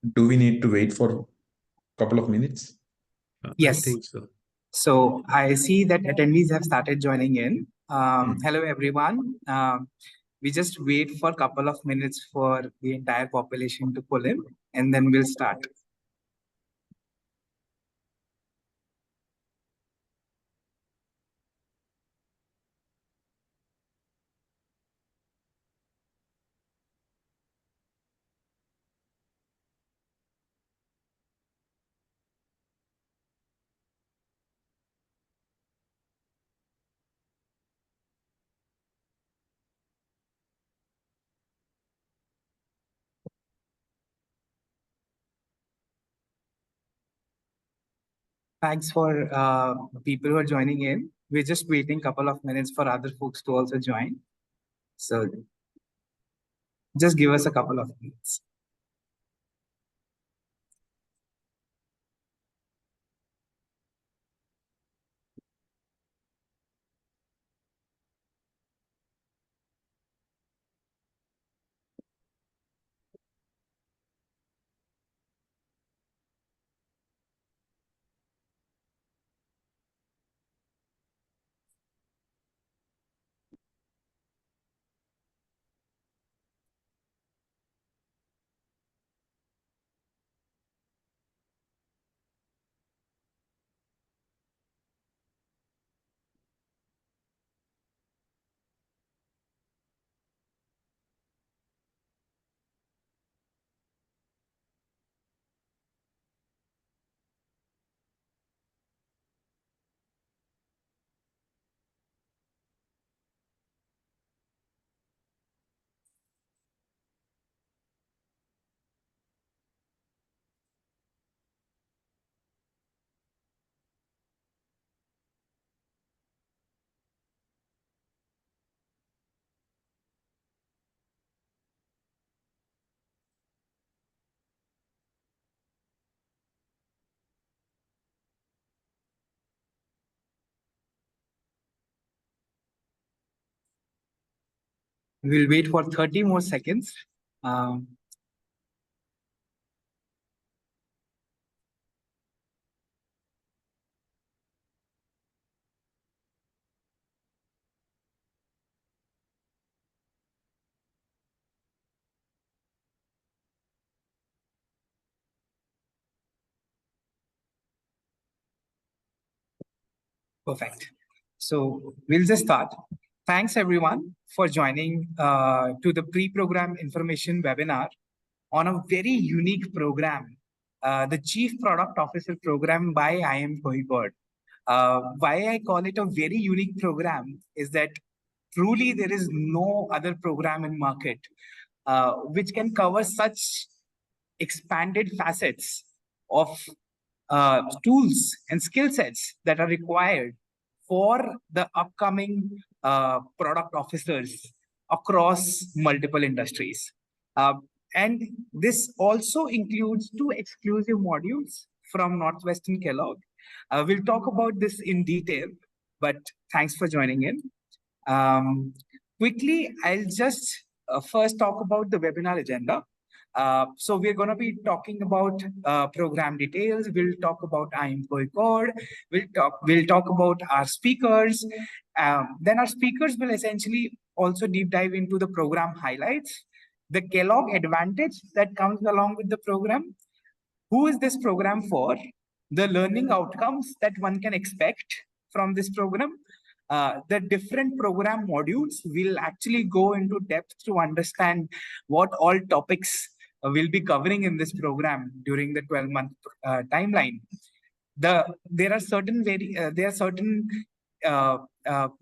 Do we need to wait for a couple of minutes? Yes. I think so. So I see that attendees have started joining in. Hello, everyone. We just wait for a couple of minutes for the entire population to pull in, and then we'll start. Thanks for people who are joining in. We're just waiting a couple of minutes for other folks to also join. So just give us a couple of minutes. We'll wait for 30 more seconds. Perfect. So we'll just start. Thanks everyone for joining to the pre-program information webinar on a very unique program, the Chief Product Officer program by IIM Kozhikode. Why I call it a very unique program is that truly there is no other program in market which can cover such expanded facets of tools and skill sets that are required for the upcoming product officers across multiple industries. And this also includes 2 exclusive modules from Northwestern Kellogg. We'll talk about this in detail, but thanks for joining in. Quickly, I'll just first talk about the webinar agenda. So we're going to be talking about program details. We'll talk about IIM Kozhikode. We'll talk about our speakers. Then our speakers will essentially also deep dive into the program highlights, the Kellogg advantage that comes along with the program, who is this program for, the learning outcomes that one can expect from this program. The different program modules will actually go into depth to understand what all topics we'll be covering in this program during the 12-month timeline. There are certain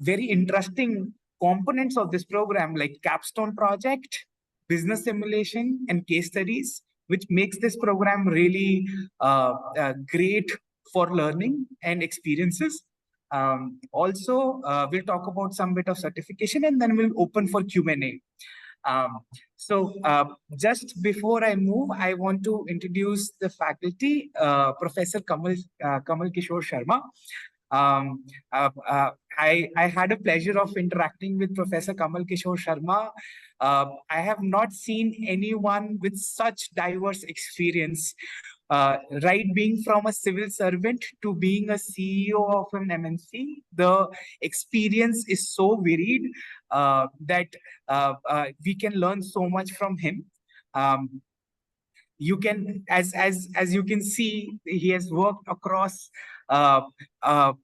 very interesting components of this program, like capstone project, business simulation, and case studies, which makes this program really great for learning and experiences. Also, we'll talk about some bit of certification, and then we'll open for Q&A. Just before I move, I want to introduce the faculty, Professor Kamal Kishore Sharma. Um, I had a pleasure of interacting with Professor Kamal Kishore Sharma. I have not seen anyone with such diverse experience, right? Being from a civil servant to being a CEO of an MNC, the experience is so varied that we can learn so much from him. Um, you can as you can see, he has worked across uh,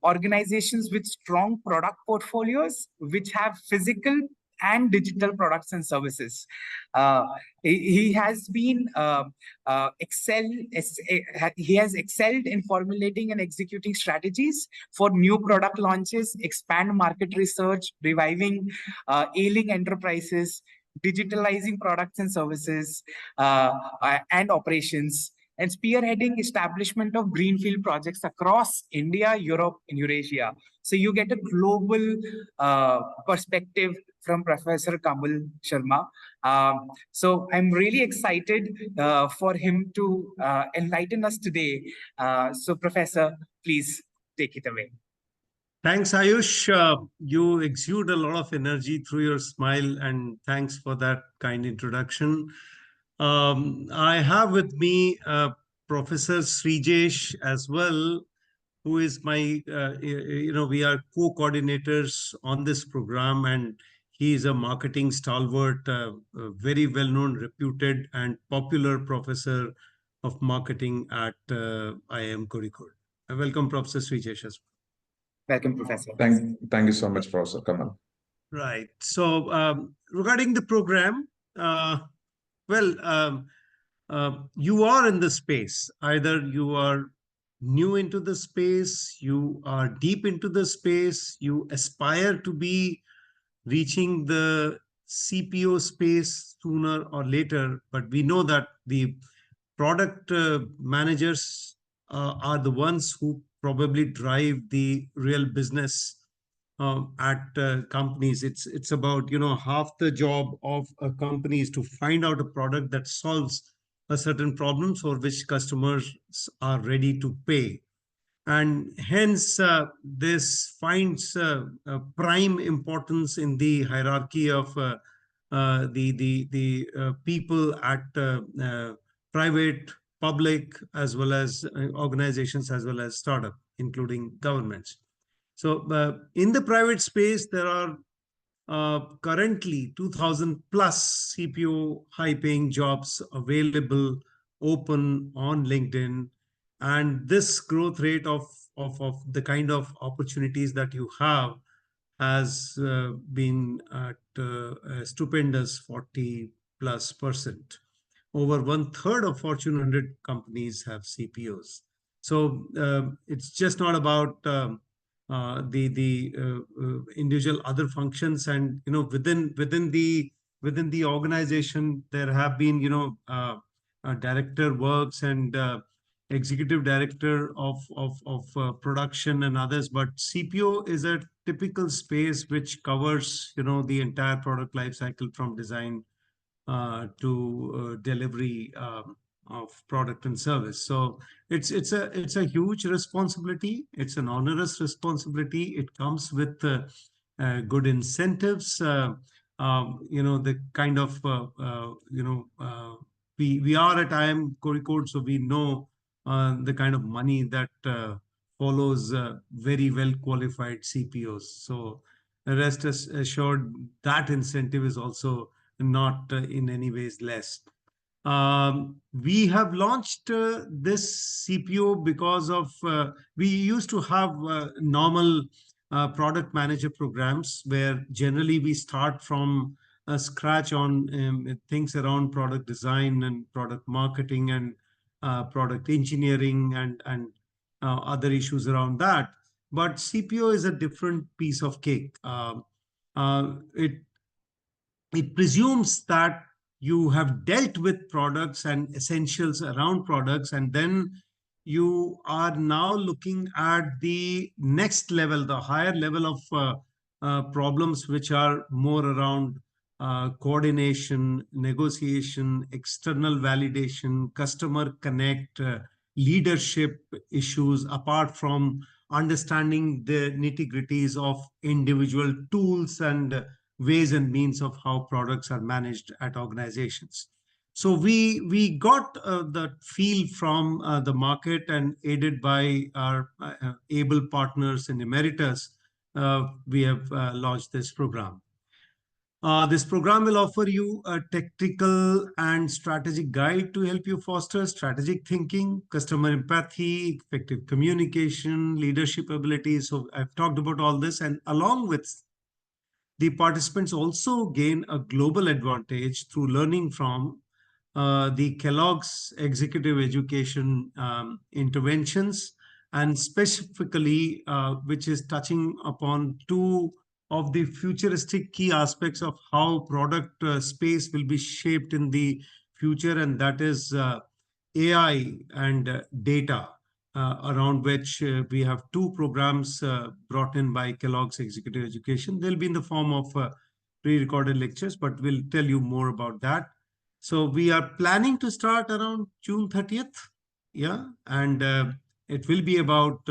organizations with strong product portfolios which have physical and digital products and services. uh, he has been he has excelled in formulating and executing strategies for new product launches, expand market research, reviving ailing enterprises, digitalizing products and services, and operations, and spearheading establishment of greenfield projects across India, Europe, and Eurasia. So you get a global perspective from Professor Kamal Sharma. So I'm really excited for him to enlighten us today. So Professor, please take it away. Thanks, Ayush. You exude a lot of energy through your smile, and thanks for that kind introduction. I have with me Professor Sreejesh as well, who is my, we are co-coordinators on this program, and he is a marketing stalwart, a very well-known, reputed, and popular professor of marketing at IIM Kozhikode. Welcome, Professor Sreejesh as well. Welcome, Professor. Thank you so much, Professor Kamal. Right. So regarding the program, you are in the space. Either you are new into the space, you are deep into the space, you aspire to be reaching the CPO space sooner or later. But we know that the product managers are the ones who probably drive the real business at companies. It's about half the job of a company is to find out a product that solves a certain problem for which customers are ready to pay, and hence this finds prime importance in the hierarchy of the people at private, public, as well as organizations, as well as startup, including governments. So in the private space, there are currently 2,000 plus CPO high-paying jobs available open on LinkedIn. And this growth rate of the kind of opportunities that you have has been at a stupendous 40+%. Over 1/3 of Fortune 100 companies have CPOs. So it's just not about the individual other functions, and within the organization there have been director works and executive director of production and others, but CPO is a typical space which covers the entire product life cycle from design to delivery of product and service. So it's a huge responsibility. It's an onerous responsibility. It comes with good incentives. The kind of we are at IIM Kozhikode, so we know the kind of money that follows very well qualified CPOs. So rest assured that incentive is also not in any ways less. We have launched this CPO because of we used to have normal product manager programs where generally we start from scratch on things around product design and product marketing and product engineering and other issues around that. But CPO is a different piece of cake. It presumes that you have dealt with products and essentials around products, and then you are now looking at the next level, the higher level of problems, which are more around coordination, negotiation, external validation, customer connect, leadership issues, apart from understanding the nitty-gritties of individual tools and ways and means of how products are managed at organizations. So we got the feel from the market, and aided by our able partners in Emeritus, we have launched this program. This program will offer you a technical and strategic guide to help you foster strategic thinking, customer empathy, effective communication, leadership abilities. So I've talked about all this, and along with the participants also gain a global advantage through learning from the Kellogg's executive education interventions, and specifically, which is touching upon two of the futuristic key aspects of how product space will be shaped in the future, and that is AI and data, around which we have two programs brought in by Kellogg's Executive Education. They'll be in the form of pre-recorded lectures, but we'll tell you more about that. So we are planning to start around June 30th. Yeah, and it will be about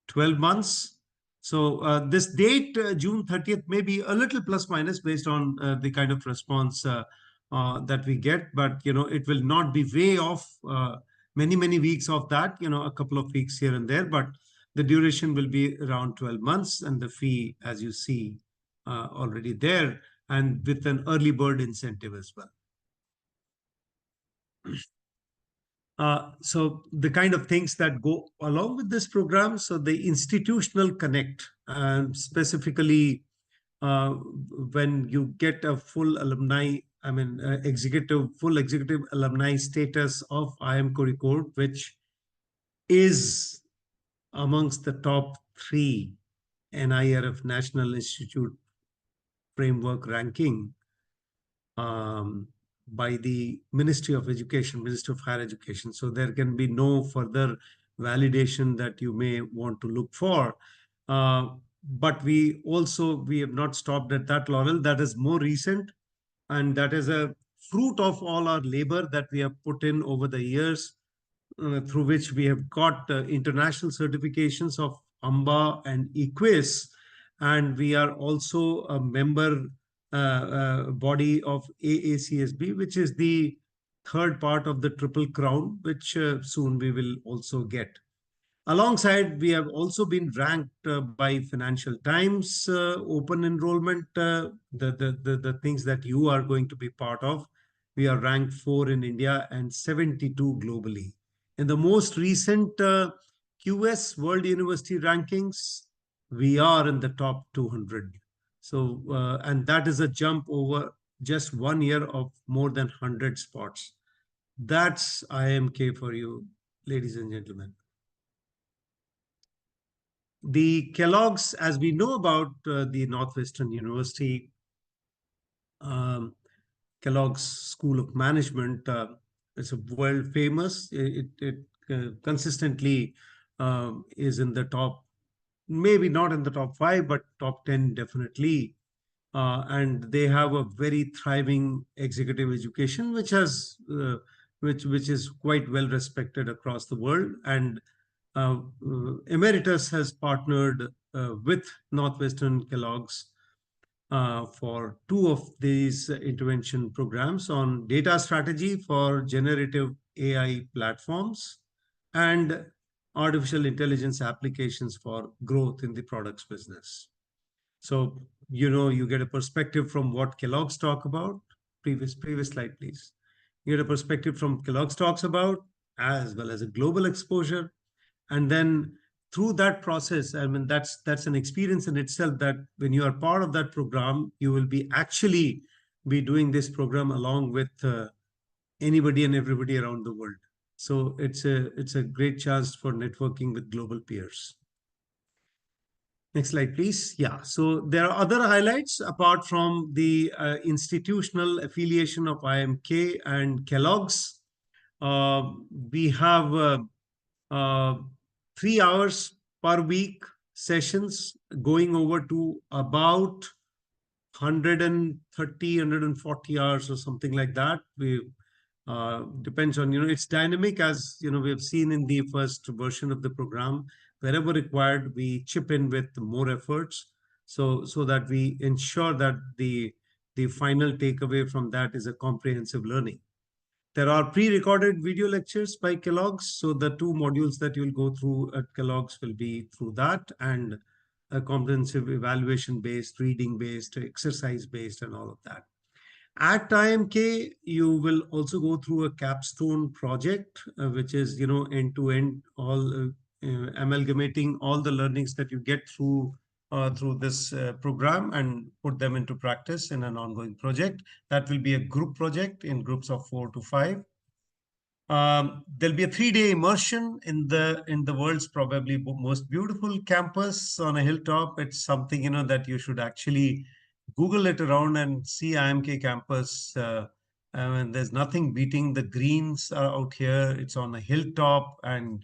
12 months. So this date, June 30th, may be a little plus minus based on the kind of response that we get, but it will not be way off many weeks of that, a couple of weeks here and there, but the duration will be around 12 months, and the fee, as you see, already there, and with an early bird incentive as well. So the kind of things that go along with this program, so the institutional connect, and specifically when you get a full alumni, full executive alumni status of IIM Kozhikode, which is amongst the top 3 NIRF National Institute Framework ranking, by the Ministry of Education, Ministry of Higher Education. So there can be no further validation that you may want to look for. But we have not stopped at that laurel. That is more recent, and that is a fruit of all our labor that we have put in over the years, through which we have got international certifications of AMBA and EQUIS, and we are also a member body of AACSB, which is the third part of the Triple Crown, which soon we will also get. Alongside, we have also been ranked by Financial Times open enrollment, the things that you are going to be part of. We are ranked 4 in India and 72 globally. In the most recent QS World University rankings, we are in the top 200. So, and that is a jump over just 1 year of more than 100 spots. That's IIMK for you, ladies and gentlemen. The Kellogg's, as we know about the Northwestern University, Kellogg's School of Management, it's a world famous. It consistently is in the top, maybe not in the top 5, but top 10 definitely. And they have a very thriving executive education, which has which is quite well respected across the world. And Emeritus has partnered with Northwestern Kellogg's for 2 of these intervention programs on data strategy for generative AI platforms and artificial intelligence applications for growth in the products business. So, you get a perspective from what Kellogg's talk about. Previous slide, please. You get a perspective from Kellogg's talks about, as well as a global exposure. And then through that process, that's an experience in itself, that when you are part of that program, you will be actually be doing this program along with anybody and everybody around the world. So it's a great chance for networking with global peers. Next slide, please. Yeah, so there are other highlights apart from the institutional affiliation of IIMK and Kellogg's. We have 3 hours per week sessions going over to about 130, 140 hours or something like that. We depends on, it's dynamic, as we have seen in the first version of the program. wherever required, we chip in with more efforts, so that we ensure that the final takeaway from that is a comprehensive learning. There are pre-recorded video lectures by Kellogg's, so the 2 modules that you'll go through at Kellogg's will be through that, and a comprehensive evaluation-based, reading-based, exercise-based, and all of that. At IIMK, you will also go through a capstone project, which is, end-to-end, all amalgamating all the learnings that you get through this program and put them into practice in an ongoing project. That will be a group project in groups of 4 to 5. There'll be a 3-day immersion in the world's probably most beautiful campus on a hilltop. It's something, that you should actually Google it around and see IIMK campus. And there's nothing beating the greens out here. It's on a hilltop, and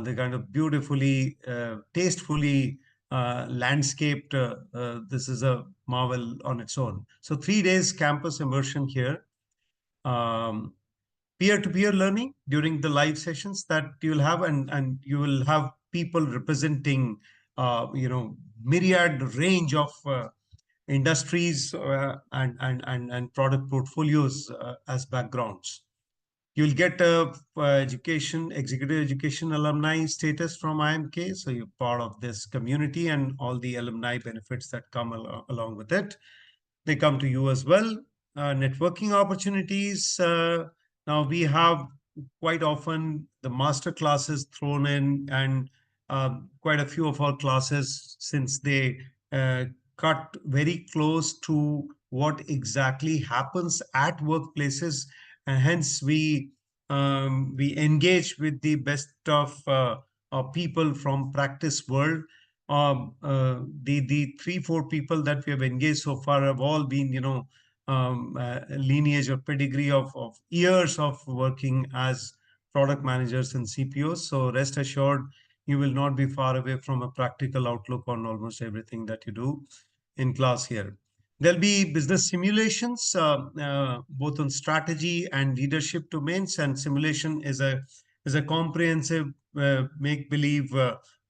the kind of beautifully, tastefully landscaped. This is a marvel on its own. So 3 days campus immersion here. Peer-to-peer learning during the live sessions that you'll have, and you will have people representing, myriad range of industries and product portfolios as backgrounds. You'll get a executive education alumni status from IIMK, so you're part of this community and all the alumni benefits that come along with it. They come to you as well. Networking opportunities. Now we have quite often the master classes thrown in, and quite a few of our classes, since they cut very close to what exactly happens at workplaces, and hence we engage with the best of people from practice world. The 3-4 people that we have engaged so far have all been, lineage or pedigree of years of working as product managers and CPOs. So rest assured, you will not be far away from a practical outlook on almost everything that you do in class here. There'll be business simulations, both on strategy and leadership domains. And simulation is a comprehensive make-believe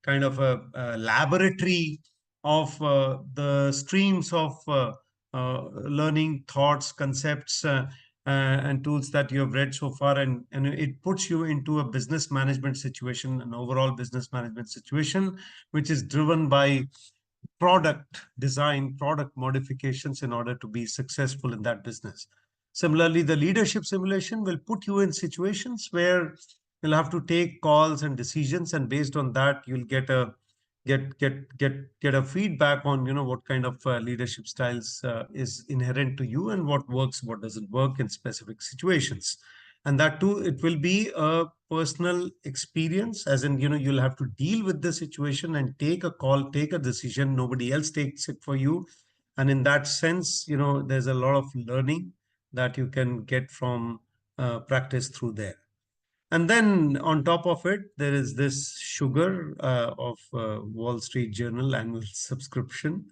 kind of a laboratory of the streams of learning, thoughts, concepts, and tools that you have read so far, and it puts you into a business management situation, an overall business management situation, which is driven by product design, product modifications in order to be successful in that business. Similarly, the leadership simulation will put you in situations where you'll have to take calls and decisions, and based on that, you'll get a feedback on what kind of leadership styles is inherent to you, and what works, what doesn't work in specific situations. And that too, it will be a personal experience, as in you'll have to deal with the situation and take a call, take a decision. Nobody else takes it for you, and in that sense, there's a lot of learning that you can get from practice through there. And then on top of it, there is this sugar of Wall Street Journal annual subscription.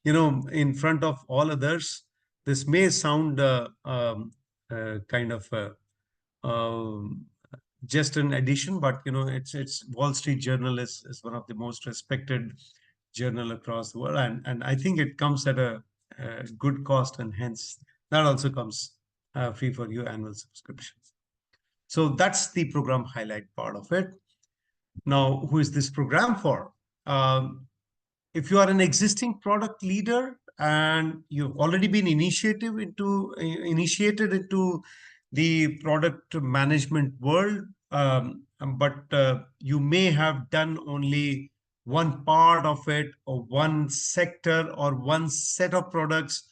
In front of all others, this may sound kind of just an addition, but it's Wall Street Journal is one of the most respected journal across the world, and I think it comes at a good cost, and hence that also comes free for you, annual subscription. So that's the program highlight part of it. Now, who is this program for? If you are an existing product leader and you've already been initiated into the product management world, but you may have done only one part of it, or one sector, or one set of products,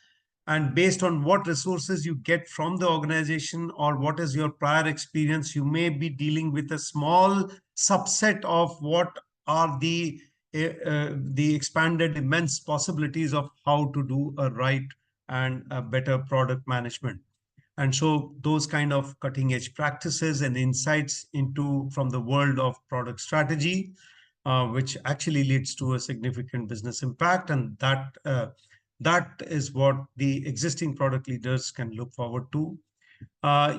and based on what resources you get from the organization or what is your prior experience, you may be dealing with a small subset of what are the expanded immense possibilities of how to do a right and a better product management. And so those kind of cutting edge practices and insights from the world of product strategy, which actually leads to a significant business impact. And that is what the existing product leaders can look forward to.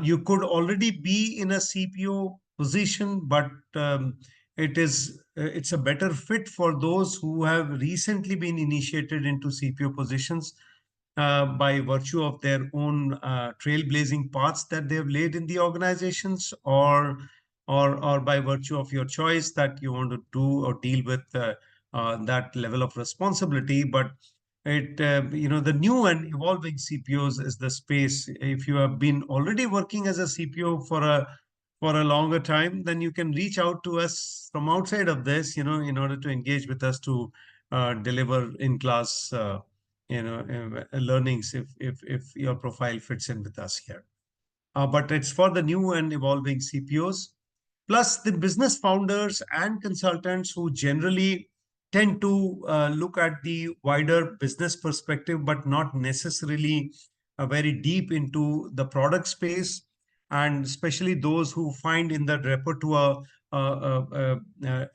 You could already be in a CPO position, but it's a better fit for those who have recently been initiated into CPO positions by virtue of their own trailblazing paths that they have laid in the organizations, or by virtue of your choice that you want to do or deal with that level of responsibility. But the new and evolving CPOs is the space. If you have been already working as a CPO for a longer time, then you can reach out to us from outside of this, in order to engage with us to deliver in class, learnings if your profile fits in with us here. But it's for the new and evolving CPOs, plus the business founders and consultants who generally tend to look at the wider business perspective, but not necessarily very deep into the product space, and especially those who find in the repertoire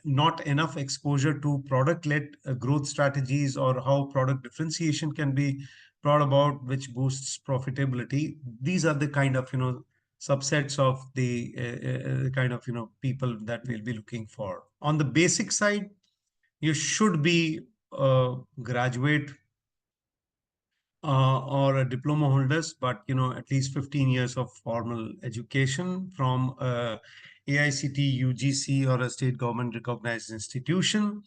not enough exposure to product-led growth strategies, or how product differentiation can be brought about, which boosts profitability. These are the kind of subsets of the kind of people that we'll be looking for. On the basic side, you should be a graduate or a diploma holders, but at least 15 years of formal education from AICT, UGC, or a state government recognized institution.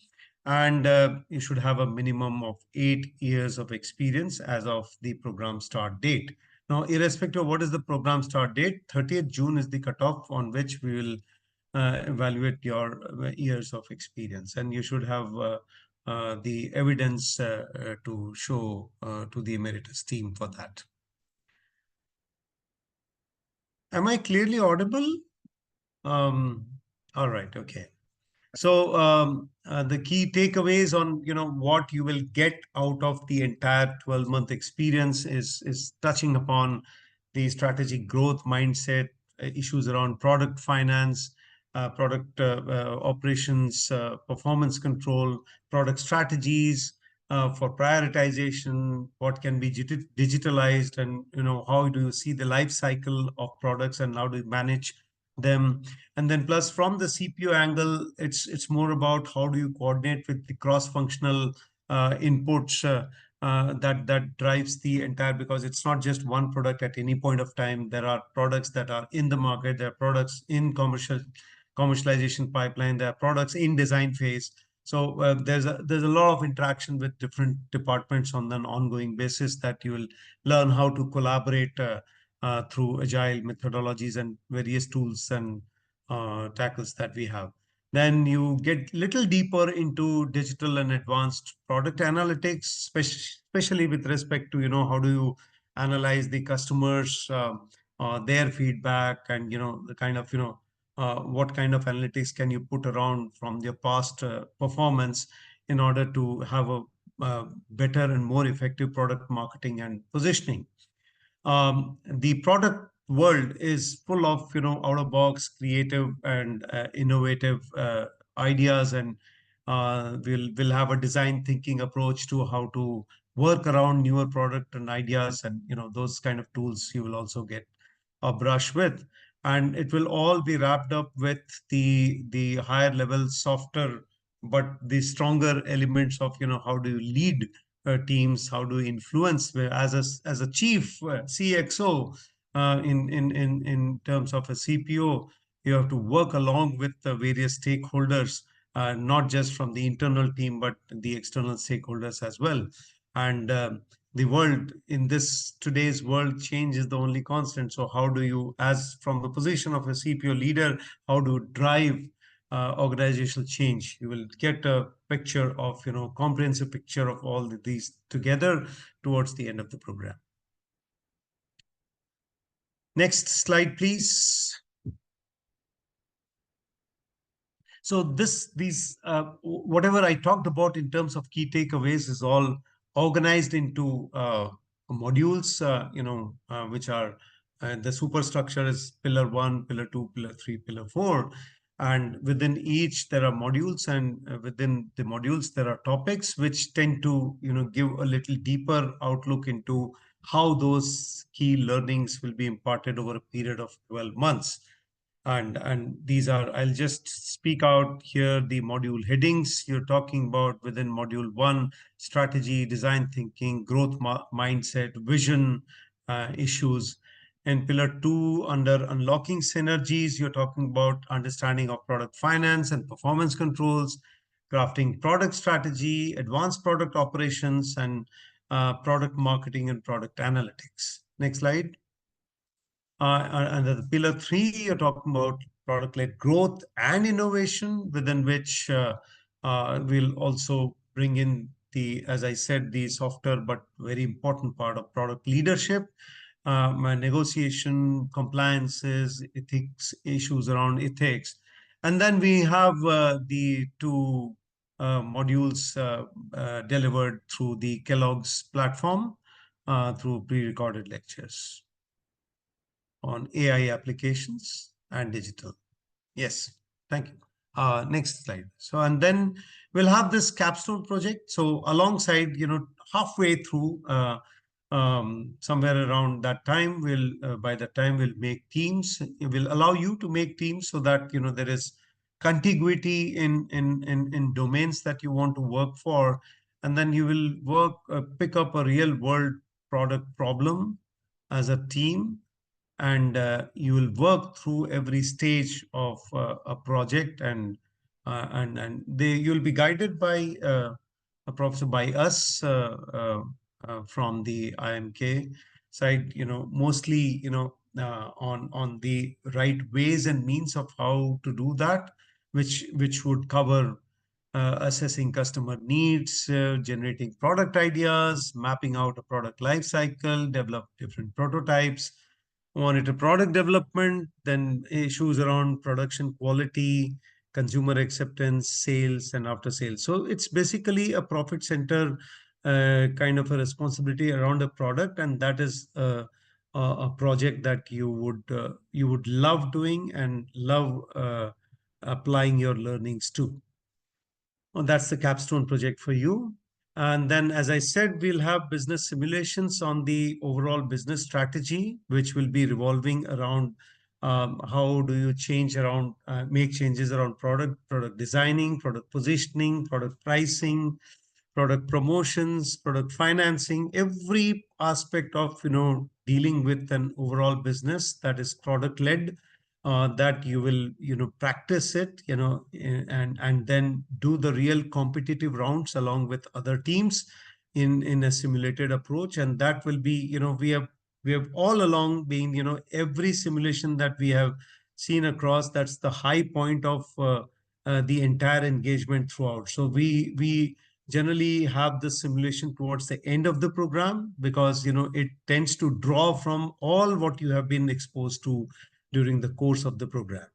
And you should have a minimum of 8 years of experience as of the program start date. Now, irrespective of what is the program start date, 30th June is the cutoff on which we will evaluate your years of experience. And you should have the evidence to show to the Emeritus team for that. Am I clearly audible? All right, okay. So the key takeaways on what you will get out of the entire 12-month experience is touching upon the strategic growth mindset, issues around product finance, product operations, performance control, product strategies for prioritization, what can be digitalized, and how do you see the life cycle of products and how do you manage them. And then plus from the CPO angle, it's more about how do you coordinate with the cross-functional inputs that drives the entire, because it's not just one product at any point of time. There are products that are in the market, there are products in commercialization pipeline, there are products in design phase. So there's a lot of interaction with different departments on an ongoing basis that you will learn how to collaborate through agile methodologies and various tools and tackles that we have. Then you get little deeper into digital and advanced product analytics, especially with respect to how do you analyze the customers, their feedback, and the kind of what kind of analytics can you put around from your past performance in order to have a better and more effective product marketing and positioning. The product world is full of out of box creative and innovative ideas, and we'll have a design thinking approach to how to work around newer product and ideas, and those kind of tools you will also get a brush with. And it will all be wrapped up with the higher level, softer but the stronger elements of how do you lead teams, how do you influence as a chief CXO in terms of a CPO. You have to work along with the various stakeholders, not just from the internal team but the external stakeholders as well. And the world in today's world, change is the only constant. So how do you, as from the position of a CPO leader, how do you drive organizational change? You will get a picture of comprehensive picture of all these together towards the end of the program. Next slide, please. So these whatever I talked about in terms of key takeaways is all organized into modules, which are the superstructure is pillar 1, pillar 2, pillar 3, pillar 4. And within each, there are modules, and within the modules, there are topics which tend to, give a little deeper outlook into how those key learnings will be imparted over a period of 12 months. And these are, I'll just speak out here the module headings. You're talking about within module 1, strategy, design thinking, growth mindset, vision issues. And pillar 2, under unlocking synergies, you're talking about understanding of product finance and performance controls, crafting product strategy, advanced product operations, and product marketing and product analytics. Next slide. Under the pillar 3, you're talking about product-led growth and innovation, within which we'll also bring in the, as I said, the softer but very important part of product leadership, negotiation, compliances, ethics, issues around ethics. And then we have the 2 modules delivered through the Kellogg's platform through pre-recorded lectures on AI applications and digital. Yes, thank you. Next slide. So, and then we'll have this capstone project. So alongside, halfway through, somewhere around that time, by that time we'll make teams. It will allow you to make teams so that, there is contiguity in domains that you want to work for. And then you will pick up a real world product problem as a team, and you will work through every stage of a project, and you'll be guided by a professor, by us from the IIMK side, mostly on the right ways and means of how to do that, which would cover assessing customer needs, generating product ideas, mapping out a product life cycle, develop different prototypes, monitor product development, then issues around production quality, consumer acceptance, sales, and after sales. So it's basically a profit center kind of a responsibility around a product, and that is a project that you would love doing and love applying your learnings to. Well, that's the capstone project for you. And then, as I said, we'll have business simulations on the overall business strategy, which will be revolving around how do you make changes around product designing, product positioning, product pricing, product promotions, product financing, every aspect of, dealing with an overall business that is product led. That you will, practice it, and then do the real competitive rounds along with other teams in a simulated approach. And that will be, we have all along been, every simulation that we have seen across, that's the high point of the entire engagement throughout. So we generally have the simulation towards the end of the program, because, it tends to draw from all what you have been exposed to during the course of the program.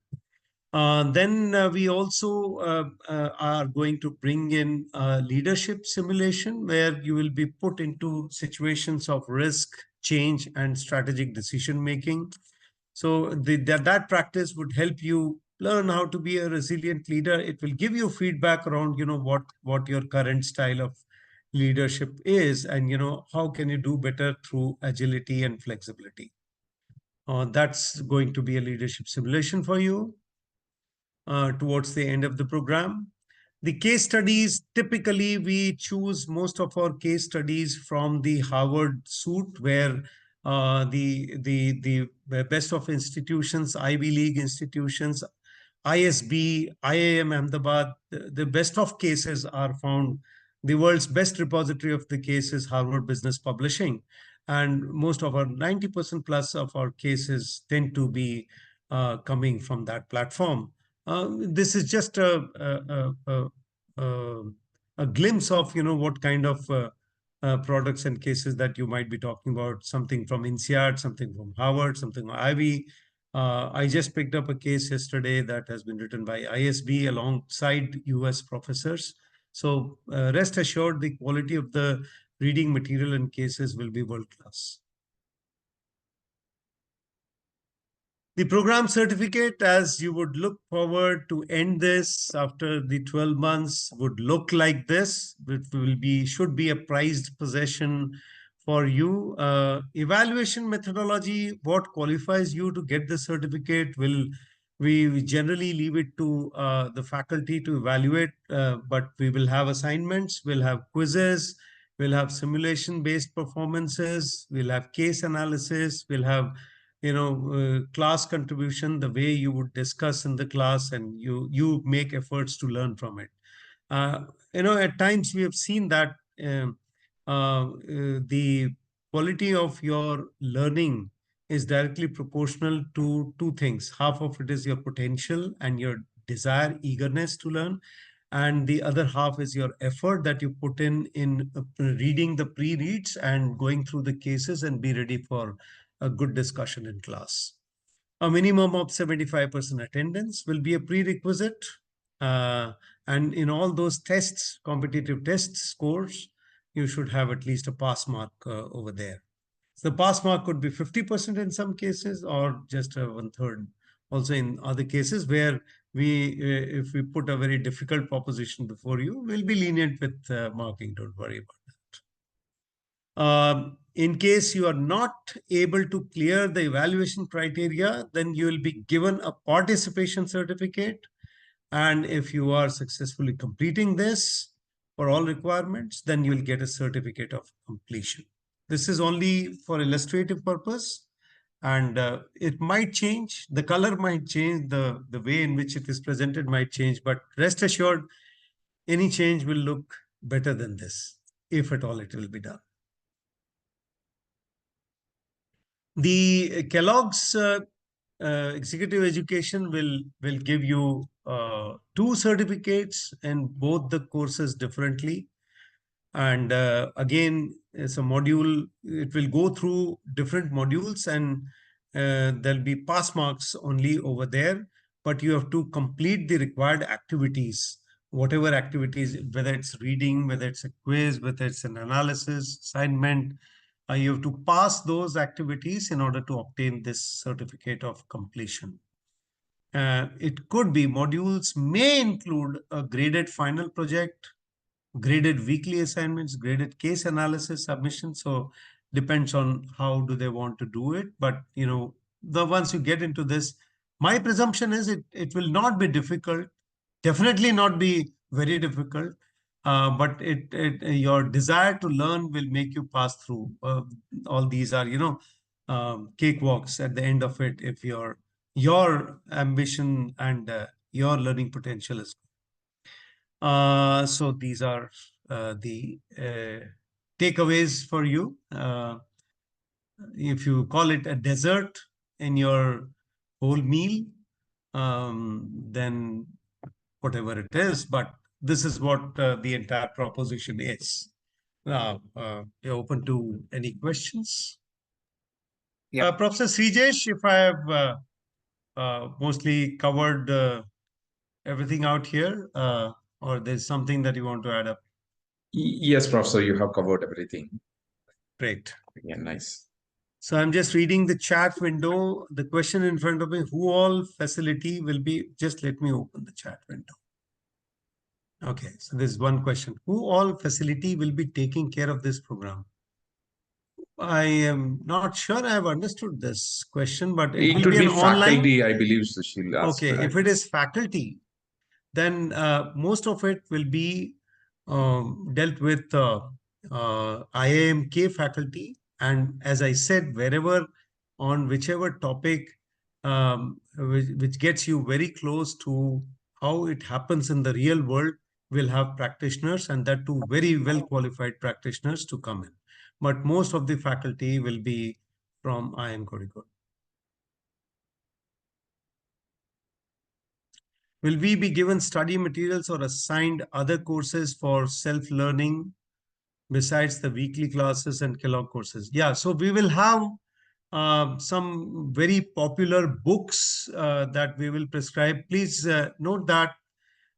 Then we also are going to bring in a leadership simulation, where you will be put into situations of risk, change, and strategic decision making. So that practice would help you learn how to be a resilient leader. It will give you feedback around, what your current style of leadership is, and, how can you do better through agility and flexibility. That's going to be a leadership simulation for you towards the end of the program. The case studies, typically we choose most of our case studies from the Harvard suite, where the best of institutions, Ivy League institutions, ISB, IIM Ahmedabad, the best of cases are found. The world's best repository of the case is Harvard Business Publishing. And most of our 90% plus of our cases tend to be coming from that platform. This is just a glimpse of, what kind of products and cases that you might be talking about. Something from INSEAD, something from Harvard, something from Ivy. I just picked up a case yesterday that has been written by ISB alongside US professors. So rest assured, the quality of the reading material and cases will be world-class. The program certificate, as you would look forward to end this after the 12 months, would look like this. It should be a prized possession for you. Evaluation methodology, what qualifies you to get the certificate, will We generally leave it to the faculty to evaluate, but we will have assignments, we'll have quizzes, we'll have simulation-based performances, we'll have case analysis, we'll have, class contribution, the way you would discuss in the class, and you make efforts to learn from it. At times we have seen that the quality of your learning is directly proportional to two things. Half of it is your potential and your desire, eagerness to learn. And the other half is your effort that you put in reading the pre-reads and going through the cases and be ready for a good discussion in class. A minimum of 75% attendance will be a prerequisite. And in all those tests, competitive test scores, you should have at least a pass mark over there. So the pass mark could be 50% in some cases, or just 1/3. Also in other cases where if we put a very difficult proposition before you, we'll be lenient with marking. Don't worry about that. In case you are not able to clear the evaluation criteria, then you will be given a participation certificate. And if you are successfully completing this for all requirements, then you will get a certificate of completion. This is only for illustrative purpose, and it might change. The color might change, the way in which it is presented might change, but rest assured, any change will look better than this, if at all it will be done. The Kellogg's executive education will give you 2 certificates in both the courses differently. And again, it's a module, it will go through different modules, and there'll be pass marks only over there, but you have to complete the required activities, whatever activities, whether it's reading, whether it's a quiz, whether it's an analysis, assignment, you have to pass those activities in order to obtain this certificate of completion. It could be modules may include a graded final project, graded weekly assignments, graded case analysis submission. So depends on how do they want to do it. But once you get into this, my presumption is it will not be difficult, definitely not be very difficult. But your desire to learn will make you pass through. All these are, cakewalks at the end of it, if your ambition and your learning potential is good. So these are the takeaways for you. If you call it a dessert in your whole meal, then whatever it is, but this is what the entire proposition is. Now, you're open to any questions? Yeah. Professor Sreejesh, if I have mostly covered everything out here, or there's something that you want to add up? Yes, Professor, you have covered everything. Great. Yeah, nice. So I'm just reading the chat window. The question in front of me, who all facility will be, just let me open the chat window. Okay, so there's one question. Who all facility will be taking care of this program? I am not sure I have understood this question, but it will could be be an online. faculty, I believe Sushil asked. Okay, if it is faculty, then most of it will be dealt with IIMK faculty. And as I said, wherever on whichever topic which gets you very close to how it happens in the real world, will have practitioners, and that too very well qualified practitioners to come in. But most of the faculty will be from IIM Kozhikode. Will we be given study materials or assigned other courses for self-learning besides the weekly classes and Kellogg courses? Yeah, so we will have some very popular books that we will prescribe. Please note that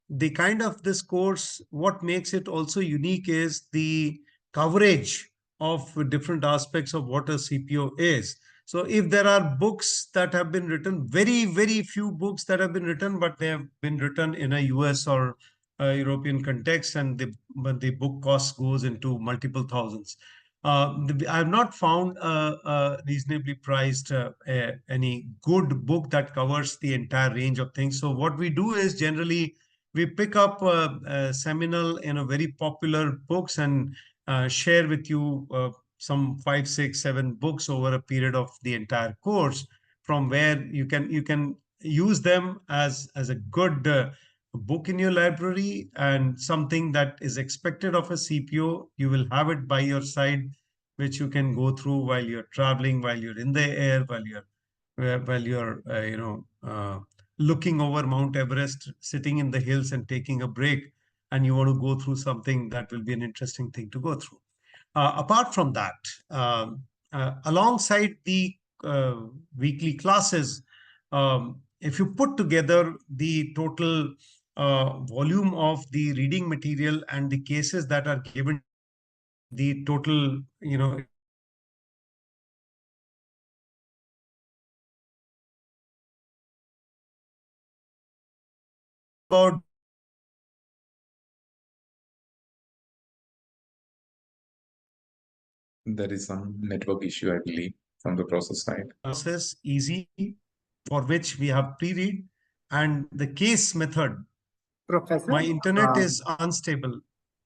the kind of this course, what makes it also unique is the coverage of different aspects of what a CPO is. So if there are books that have been written, very, very few books that have been written, but they have been written in a US or a European context, and the book cost goes into multiple thousands. I have not found a reasonably priced any good book that covers the entire range of things. So what we do is generally we pick up seminal, very popular books and share with you some 5, 6, 7 books over a period of the entire course, from where you can use them as a good book in your library and something that is expected of a CPO. You will have it by your side, which you can go through while you're traveling, while you're in the air, while you're looking over Mount Everest, sitting in the hills and taking a break, and you want to go through something that will be an interesting thing to go through. Apart from that, alongside the weekly classes, if you put together the total volume of the reading material and the cases that are given, the total, about There is some network issue, I believe, from the process side. process easy, for which we have pre-read, and the case method. Professor, My internet is unstable.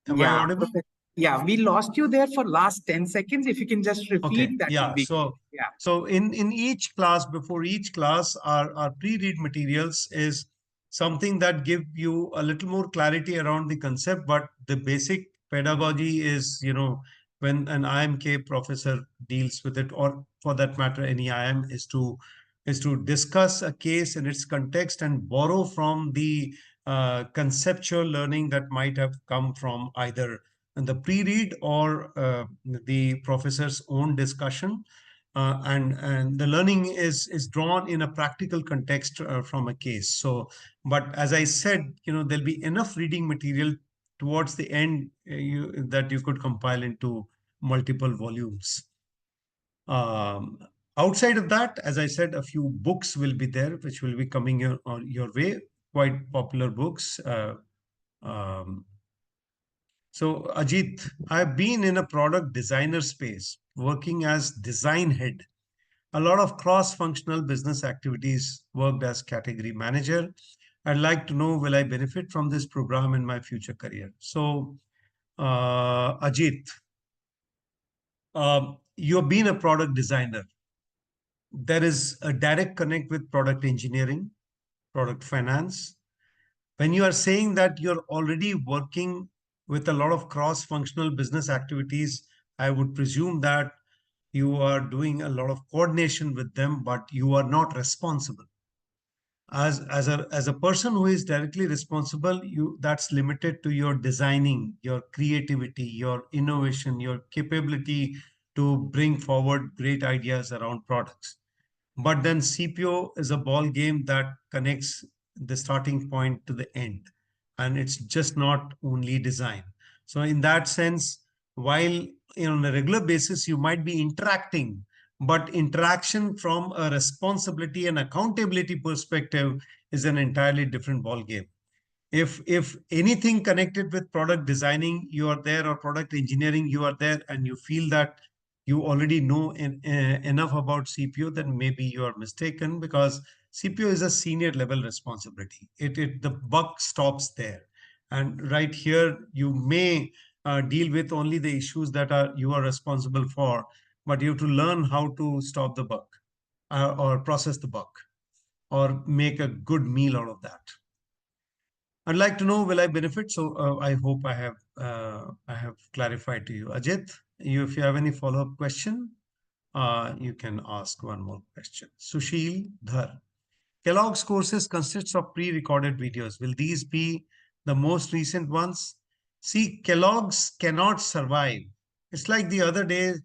Am I yeah, audible? yeah, we lost you there for last 10 seconds. If you can just repeat that. Yeah. would be So great. Yeah. so in each class, before each class, our pre-read materials is something that give you a little more clarity around the concept, but the basic pedagogy is, when an IIMK professor deals with it, or for that matter, any IIM, is to discuss a case in its context and borrow from the conceptual learning that might have come from either the pre-read or the professor's own discussion. And the learning is drawn in a practical context from a case. So, but as I said, there'll be enough reading material towards the end that you could compile into multiple volumes. Outside of that, as I said, a few books will be there, which will be coming your way, quite popular books. So Ajit, I've been in a product designer space, working as design head. A lot of cross-functional business activities, worked as category manager. I'd like to know, will I benefit from this program in my future career? So, Ajit, you've been a product designer. There is a direct connect with product engineering, product finance. When you are saying that you're already working with a lot of cross-functional business activities, I would presume that you are doing a lot of coordination with them, but you are not responsible. As a person who is directly responsible, that's limited to your designing, your creativity, your innovation, your capability to bring forward great ideas around products. But then CPO is a ball game that connects the starting point to the end, and it's just not only design. So in that sense, while on a regular basis you might be interacting, but interaction from a responsibility and accountability perspective is an entirely different ball game. If anything connected with product designing, you are there, or product engineering, you are there, and you feel that you already know enough about CPO, then maybe you are mistaken, because CPO is a senior level responsibility. The buck stops there. And right here, you may deal with only the issues that you are responsible for, but you have to learn how to stop the buck or process the buck or make a good meal out of that. I'd like to know, will I benefit? So I hope I have clarified to you. Ajit, if you have any follow-up question, you can ask one more question. Sushil Dhar. Kellogg's courses consists of pre-recorded videos. Will these be the most recent ones? See, Kellogg's cannot survive. It's like the other day,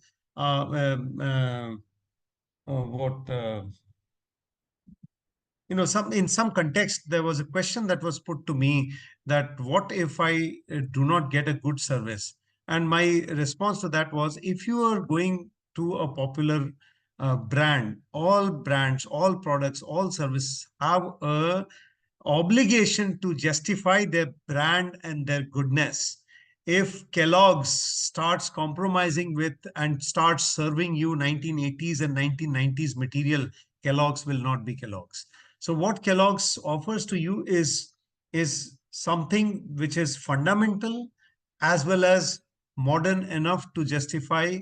in some context, there was a question that was put to me, that what if I do not get a good service? And my response to that was, if you are going to a popular brand, all brands, all products, all services have a obligation to justify their brand and their goodness. if Kellogg's starts compromising with and starts serving you 1980s and 1990s material, Kellogg's will not be Kellogg's. So what Kellogg's offers to you is something which is fundamental as well as modern enough to justify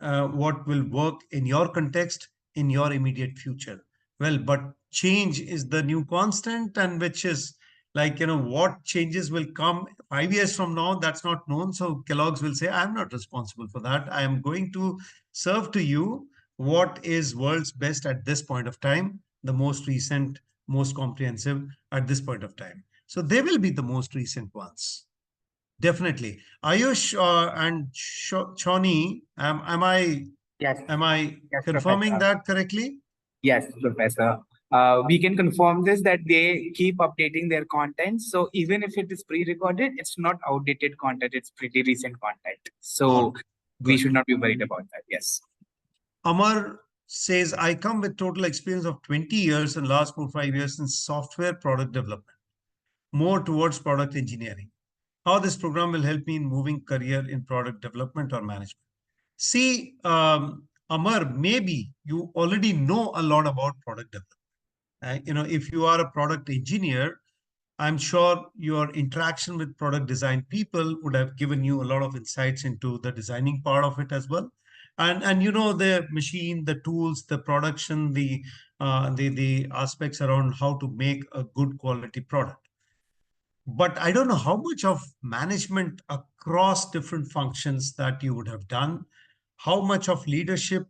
what will work in your context, in your immediate future. Well, but change is the new constant, and which is like, what changes will come 5 years from now, that's not known. So Kellogg's will say, I'm not responsible for that. I am going to serve to you what is world's best at this point of time, the most recent, most comprehensive at this point of time. So they will be the most recent ones. Definitely. Ayush and Chani, am I Yes. Yes, confirming Professor. that correctly? Yes, Professor. We can confirm this that they keep updating their content. So even if it is pre-recorded, it's not outdated content. It's pretty recent content. So we should not be worried about that. Yes. Amar says, I come with total experience of 20 years and last 4-5 years in software product development, more towards product engineering. How this program will help me in moving career in product development or management. See, Amar, maybe you already know a lot about product development. If you are a product engineer, I'm sure your interaction with product design people would have given you a lot of insights into the designing part of it as well. And the machine, the tools, the production, the aspects around how to make a good quality product. But I don't know how much of management across different functions that you would have done, how much of leadership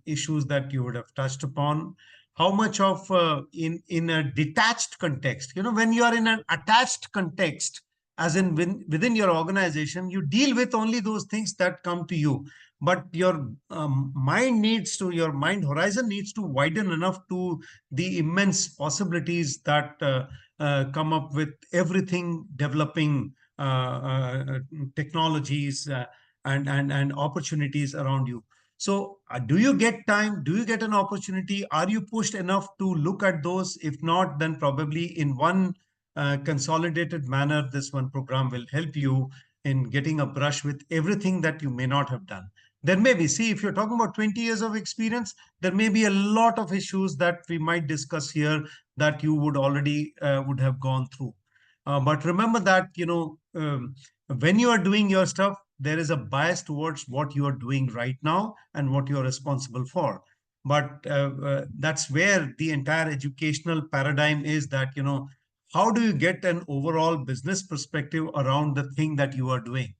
issues that you would have touched upon, how much of in a detached context. When you are in an attached context, as in within your organization, you deal with only those things that come to you. But your your mind horizon needs to widen enough to the immense possibilities that come up with everything developing technologies and opportunities around you. So do you get time? Do you get an opportunity? Are you pushed enough to look at those? If not, then probably in one consolidated manner, this one program will help you in getting a brush with everything that you may not have done. There may be, see, if you're talking about 20 years of experience, there may be a lot of issues that we might discuss here that you would already would have gone through. But remember that, when you are doing your stuff, there is a bias towards what you are doing right now and what you're responsible for. But that's where the entire educational paradigm is that, how do you get an overall business perspective around the thing that you are doing?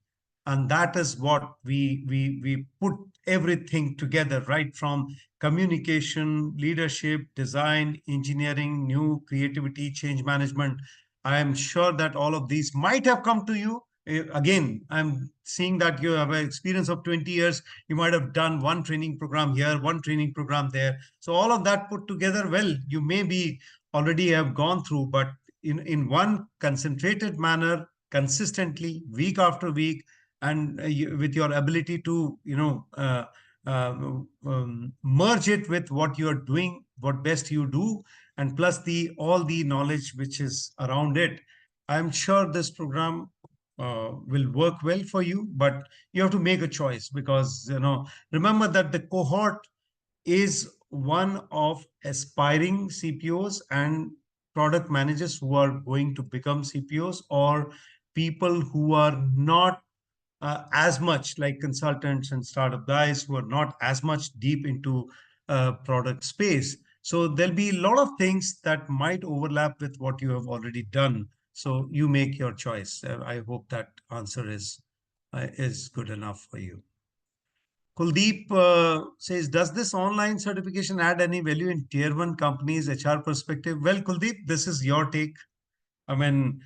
And that is what we put everything together, right from communication, leadership, design, engineering, new creativity, change management. I am sure that all of these might have come to you. Again, I'm seeing that you have an experience of 20 years. You might have done one training program here, one training program there. So all of that put together, well, you may be already have gone through, but in one concentrated manner, consistently, week after week, and with your ability to merge it with what you're doing, what best you do, and plus all the knowledge which is around it, I'm sure this program will work well for you. But you have to make a choice, because remember that the cohort is one of aspiring CPOs and product managers who are going to become CPOs, or people who are not as much like consultants and startup guys, who are not as much deep into product space. So there'll be a lot of things that might overlap with what you have already done. So you make your choice. I hope that answer is good enough for you. Kuldeep says, does this online certification add any value in tier 1 companies HR perspective? Well, Kuldeep, this is your take. I mean,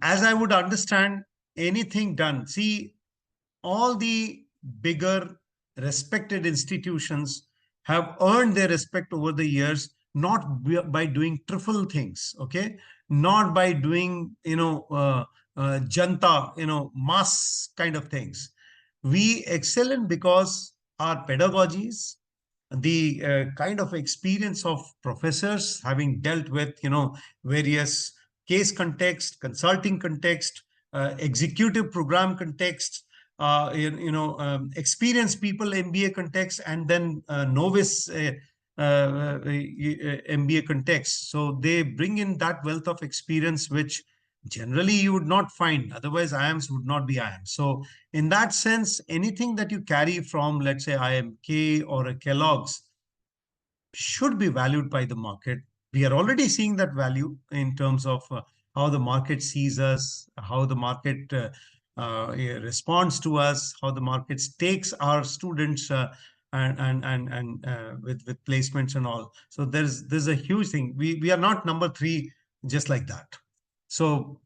as I would understand, anything done, see, all the bigger respected institutions have earned their respect over the years, not by doing trivial things, okay? Not by doing, janta, mass kind of things. We excel in because our pedagogies, the kind of experience of professors having dealt with, various case context, consulting context, executive program context, experienced people MBA context, and then novice MBA context. So they bring in that wealth of experience, which generally you would not find. Otherwise, IIMs would not be IIMs. So in that sense, anything that you carry from, let's say, IIMK or a Kellogg's should be valued by the market. We are already seeing that value in terms of how the market sees us, how the market responds to us, how the market takes our students with placements and all. So there's a huge thing. We are not number 3 just like that. So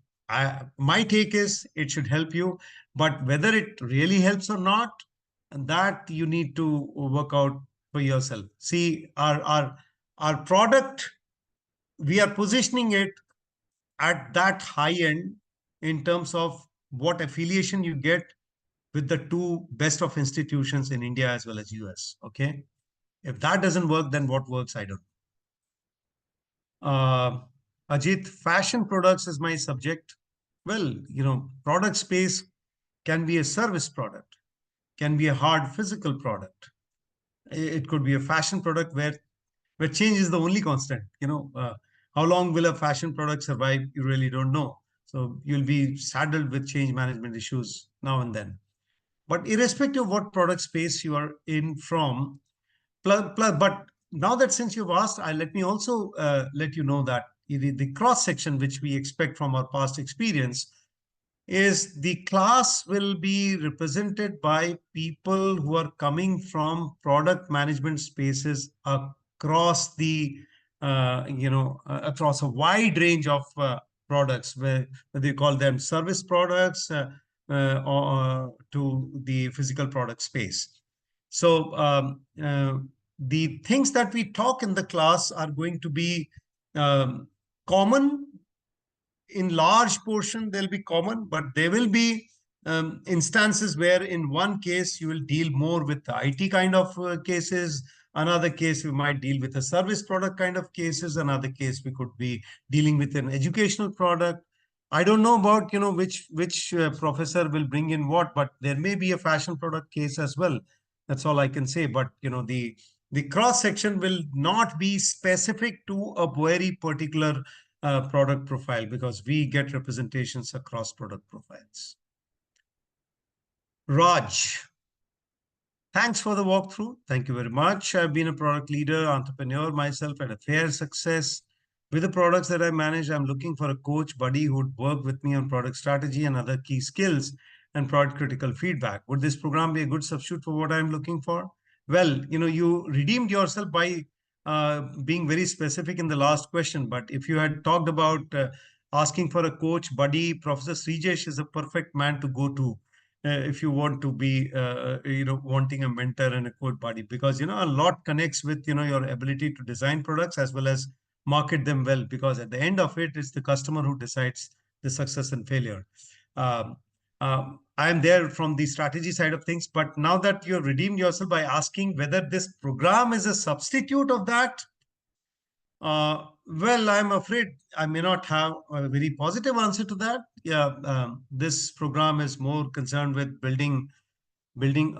my take is it should help you, but whether it really helps or not, that you need to work out for yourself. See, our product, we are positioning it at that high end in terms of what affiliation you get with the 2 best of institutions in India as well as US. Okay. If that doesn't work, then what works? I don't know. Ajit, fashion products is my subject. Well, product space can be a service product, can be a hard physical product. It could be a fashion product where change is the only constant. How long will a fashion product survive? You really don't know. So you'll be saddled with change management issues now and then. But irrespective of what product space you are in from, but now that since you've asked, let me also let you know that the cross section which we expect from our past experience is the class will be represented by people who are coming from product management spaces across the across a wide range of products, whether you call them service products or to the physical product space. So the things that we talk in the class are going to be common. In large portion, they'll be common, but there will be instances where in one case you will deal more with the IT kind of cases. Another case, we might deal with a service product kind of cases. Another case, we could be dealing with an educational product. I don't know about, which professor will bring in what, but there may be a fashion product case as well. That's all I can say. But, the cross section will not be specific to a very particular product profile, because we get representations across product profiles. Raj, thanks for the walkthrough. Thank you very much. I've been a product leader, entrepreneur myself, had a fair success with the products that I manage. I'm looking for a coach buddy who would work with me on product strategy and other key skills and product critical feedback. Would this program be a good substitute for what I'm looking for? Well, you redeemed yourself by being very specific in the last question. But if you had talked about asking for a coach buddy, Professor Sreejesh is a perfect man to go to if you want to be, wanting a mentor and a coach buddy, because, a lot connects with, your ability to design products as well as market them well, because at the end of it, it's the customer who decides the success and failure. I am there from the strategy side of things, but now that you've redeemed yourself by asking whether this program is a substitute of that, well, I'm afraid I may not have a very positive answer to that. Yeah, this program is more concerned with building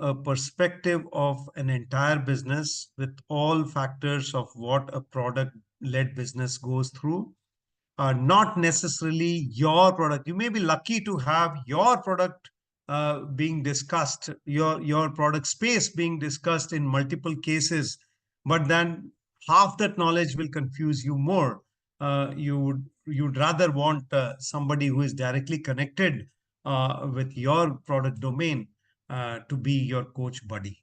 a perspective of an entire business with all factors of what a product-led business goes through. Not necessarily your product. You may be lucky to have your product being discussed, your product space being discussed in multiple cases, but then half that knowledge will confuse you more. You'd rather want somebody who is directly connected with your product domain to be your coach buddy.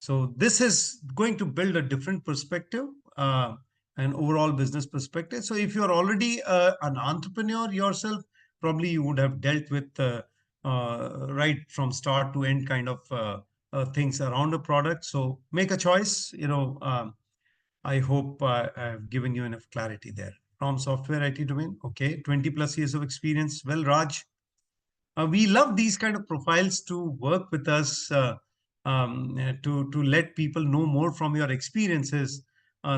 So this is going to build a different perspective, an overall business perspective. So if you're already an entrepreneur yourself, probably you would have dealt with right from start to end kind of things around a product. So make a choice. I hope I've given you enough clarity there. From software IT domain, okay, 20 plus years of experience. Well, Raj, we love these kind of profiles to work with us, to let people know more from your experiences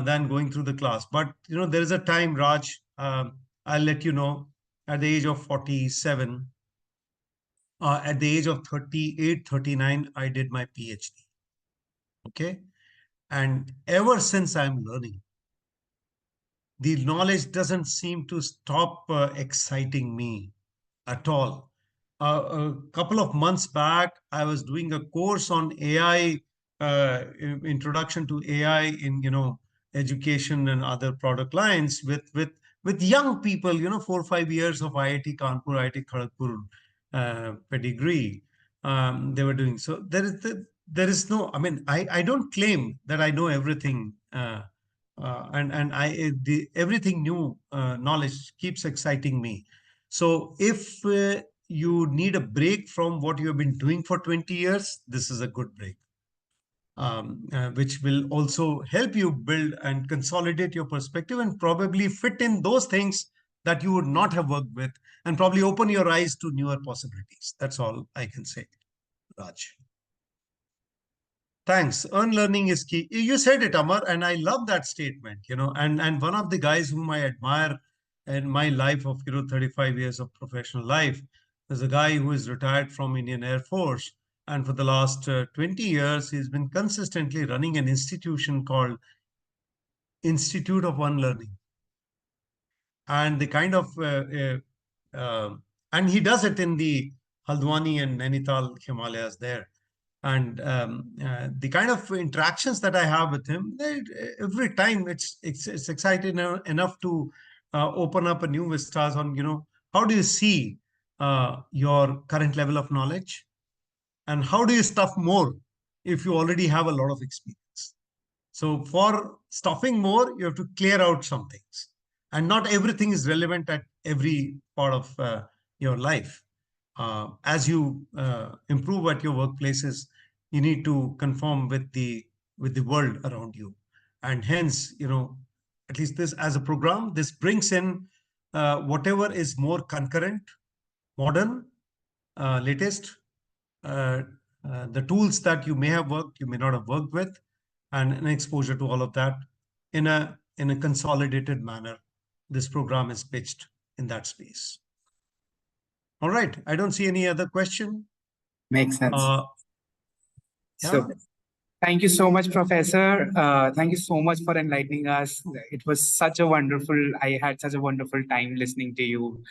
than going through the class. But there is a time, Raj, I'll let you know, at the age of 47, At the age of 38, 39, I did my PhD. Okay. And ever since I'm learning, the knowledge doesn't seem to stop exciting me at all. A couple of months back, I was doing a course on AI, introduction to AI in, education and other product lines with young people, 4 or 5 years of IIT Kanpur, IIT Kharagpur pedigree. They were doing so. There is no. I mean, I don't claim that I know everything. And everything new knowledge keeps exciting me. So if you need a break from what you have been doing for 20 years, this is a good break, which will also help you build and consolidate your perspective and probably fit in those things that you would not have worked with and probably open your eyes to newer possibilities. That's all I can say, Raj. Thanks. Earn learning is key. You said it, Amar, and I love that statement, and one of the guys whom I admire in my life of, 35 years of professional life is a guy who is retired from Indian Air Force. And for the last 20 years, he's been consistently running an institution called Institute of One Learning. And the kind of, and he does it in the Haldwani and Nainital Himalayas there. And the kind of interactions that I have with him, every time it's exciting enough to open up a new vistas on, how do you see your current level of knowledge, and how do you stuff more if you already have a lot of experience. So for stuffing more, you have to clear out some things, and not everything is relevant at every part of your life. As you improve at your workplaces, you need to conform with the world around you, and hence, at least this as a program, this brings in whatever is more concurrent, modern, latest, the tools that you may have worked, you may not have worked with, and an exposure to all of that in a consolidated manner. This program is pitched in that space. All right. I don't see any other question. Makes sense. Yeah. So, thank you so much, Professor. Thank you so much for enlightening us. It was I had such a wonderful time listening to you.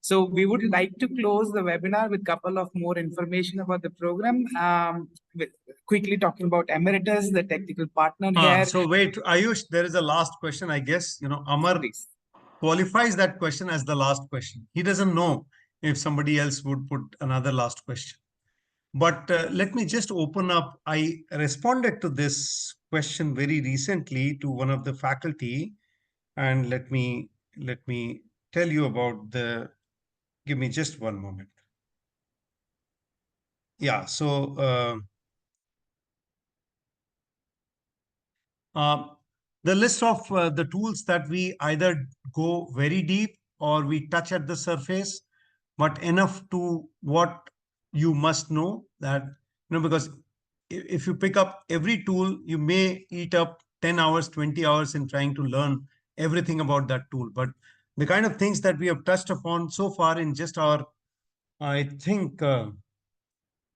So we would like to close the webinar with a couple of more information about the program. With quickly talking about Emeritus, the technical partner here. So wait, Ayush, there is a last question, I guess. Amar qualifies that question as the last question. He doesn't know if somebody else would put another last question. But let me just open up. I responded to this question very recently to one of the faculty, and let me tell you about give me just one moment. Yeah, so the list of the tools that we either go very deep or we touch at the surface, but enough to what you must know that, because if you pick up every tool, you may eat up 10 hours, 20 hours in trying to learn everything about that tool. But the kind of things that we have touched upon so far in just our, I think,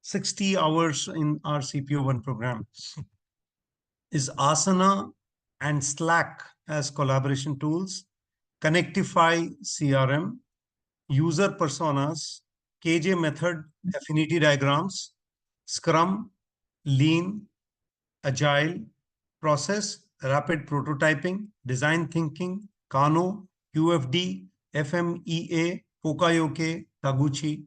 60 hours in our CPO 1 program is Asana and Slack as collaboration tools, Connectify CRM, user personas, KJ method affinity diagrams, Scrum, Lean, Agile, Process, Rapid Prototyping, Design Thinking, Kano, QFD, FMEA, Pokayoke, Taguchi.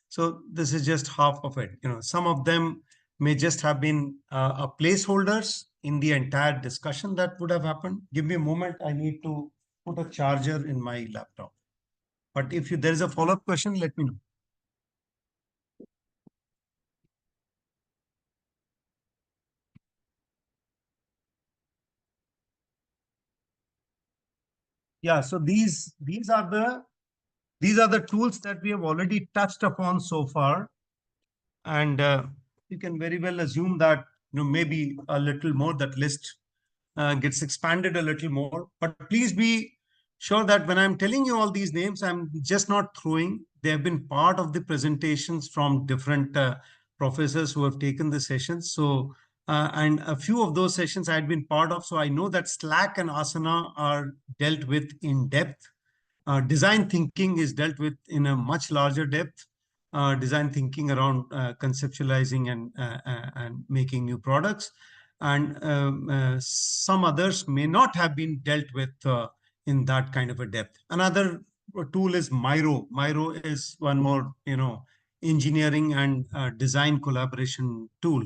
So this is just half of it. Some of them may just have been placeholders in the entire discussion that would have happened. Give me a moment. I need to put a charger in my laptop. But if there is a follow-up question, let me know. Yeah, so these are the tools that we have already touched upon so far, and you can very well assume that maybe a little more, that list gets expanded a little more. But please be sure that when I'm telling you all these names, I'm just not throwing. They have been part of the presentations from different professors who have taken the sessions. So, and a few of those sessions I had been part of. So I know that Slack and Asana are dealt with in depth. Design thinking is dealt with in a much larger depth. Design thinking around conceptualizing and making new products. And some others may not have been dealt with in that kind of a depth. Another tool is Miro. Miro is one more, engineering and design collaboration tool.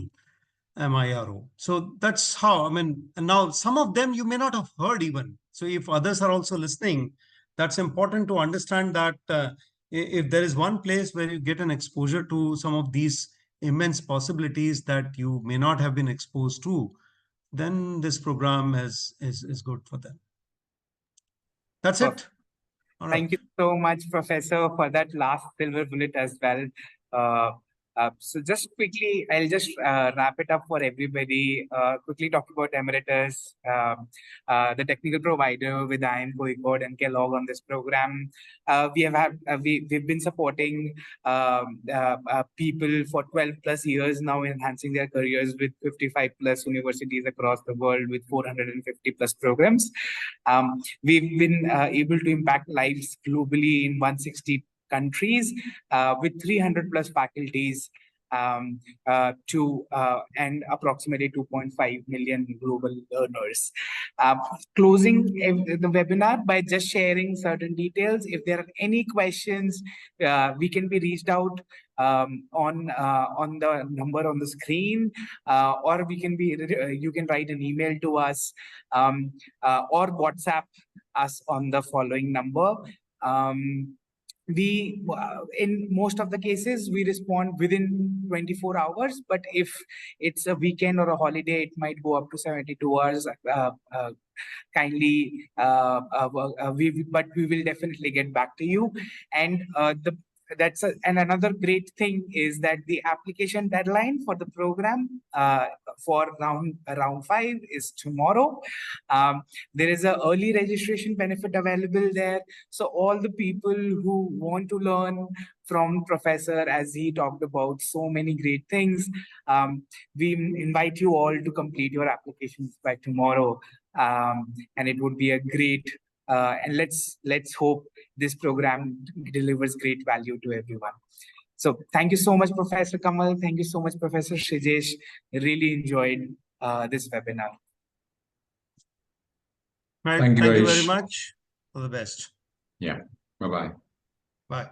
MIRO. So that's how, and now some of them you may not have heard even. So if others are also listening, that's important to understand that if there is one place where you get an exposure to some of these immense possibilities that you may not have been exposed to, then this program is good for them. That's it. All right. Thank you so much, Professor, for that last silver bullet as well. So just quickly, I'll just wrap it up for everybody. Quickly talk about Emeritus, the technical provider with IIM Kozhikode and Kellogg on this program. We've been supporting people for 12 plus years now, enhancing their careers with 55 plus universities across the world with 450 plus programs. We've been able to impact lives globally in 160 countries with 300 plus faculties and approximately 2.5 million global learners. Closing the webinar by just sharing certain details. If there are any questions, we can be reached out on the number on the screen, or we can be you can write an email to us or WhatsApp us on the following number. We, in most of the cases, we respond within 24 hours, but if it's a weekend or a holiday, it might go up to 72 hours. Kindly, but we will definitely get back to you. And and another great thing is that the application deadline for the program for round 5 is tomorrow. There is an early registration benefit available there. So all the people who want to learn from Professor, as he talked about so many great things, we invite you all to complete your applications by tomorrow. And it would be a great, and let's hope this program delivers great value to everyone. So thank you so much, Professor Kamal. Thank you so much, Professor Sreejesh. Really enjoyed this webinar. Right. Thank you very much. All the best. Yeah. Bye-bye. Bye.